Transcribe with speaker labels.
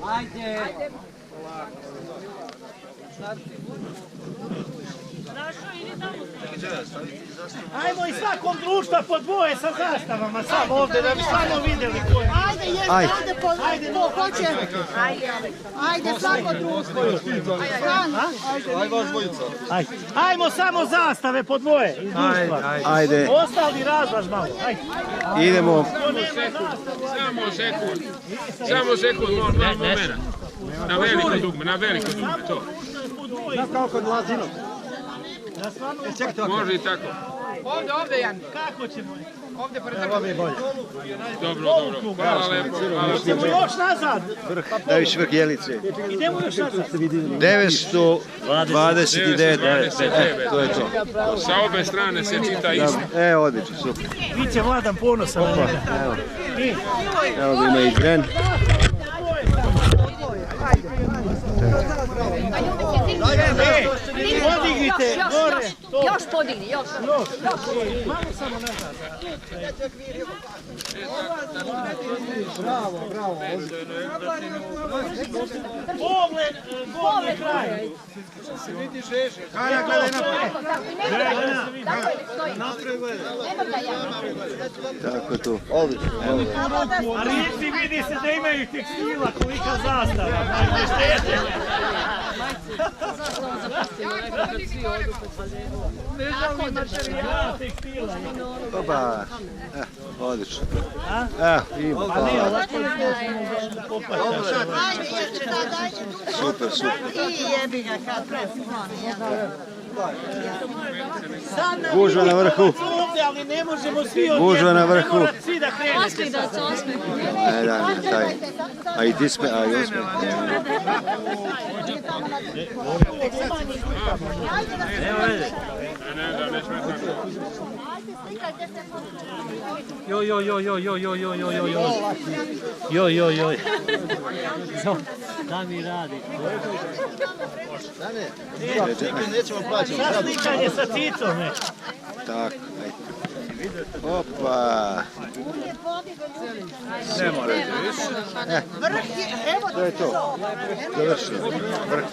Speaker 1: Ajde.
Speaker 2: Ajmo i svakom društva po dvoje sa zastavama, samo ovdje da bi samo vidjeli ko je.
Speaker 3: Ajde, ajde, ko hoće. Ajde, svako društvo.
Speaker 4: Ajde vas dvojica.
Speaker 2: Ajmo samo zastave po dvoje iz društva.
Speaker 5: Ajde.
Speaker 2: Ostali razlaž malo.
Speaker 5: Idemo.
Speaker 6: Samo sekund, momena. Na veliko dugme, to.
Speaker 4: Znaš kao kod Lazinog?
Speaker 6: Može i tako.
Speaker 1: Ovdje, Jan.
Speaker 2: Kako ćemo?
Speaker 1: Ovdje pred
Speaker 4: Evo mi bolje.
Speaker 6: Dobro. Hvala lepo.
Speaker 2: Idemo još nazad.
Speaker 5: Najviše vrh Jelice.
Speaker 2: Idemo još nazad.
Speaker 5: 929. To je to.
Speaker 6: Sa obe strane se čita isto.
Speaker 5: Odlično, super.
Speaker 2: Biće Vladan ponosan na njega.
Speaker 5: Evo ga ima i Gren.
Speaker 2: Podignite gore.
Speaker 3: Još podigni, još.
Speaker 2: Malo samo nazad.
Speaker 4: Bravo.
Speaker 2: Pogled, gornji kraj.
Speaker 4: Kara, gledaj
Speaker 5: Tako to. Odlično.
Speaker 2: A riječi vidi se da imaju tekstila kolika zastava. Najde štete. Ja, tekstila.
Speaker 5: Opa. Odlično. Ima. Super. Gužva na vrhu.
Speaker 2: Ali ne možemo svi odjedno.
Speaker 5: Gužva na vrhu.
Speaker 2: Ne morate svi da krenete.
Speaker 5: Da, taj. A i ti sme, a i on sme.
Speaker 2: Joj. Da mi radi.
Speaker 4: Nećemo plaćati.
Speaker 2: Šta slikanje sa cicom, ne?
Speaker 5: Tako, ajde. Opa.
Speaker 4: Ne morate više.
Speaker 5: To je to. Završeno. Vrh.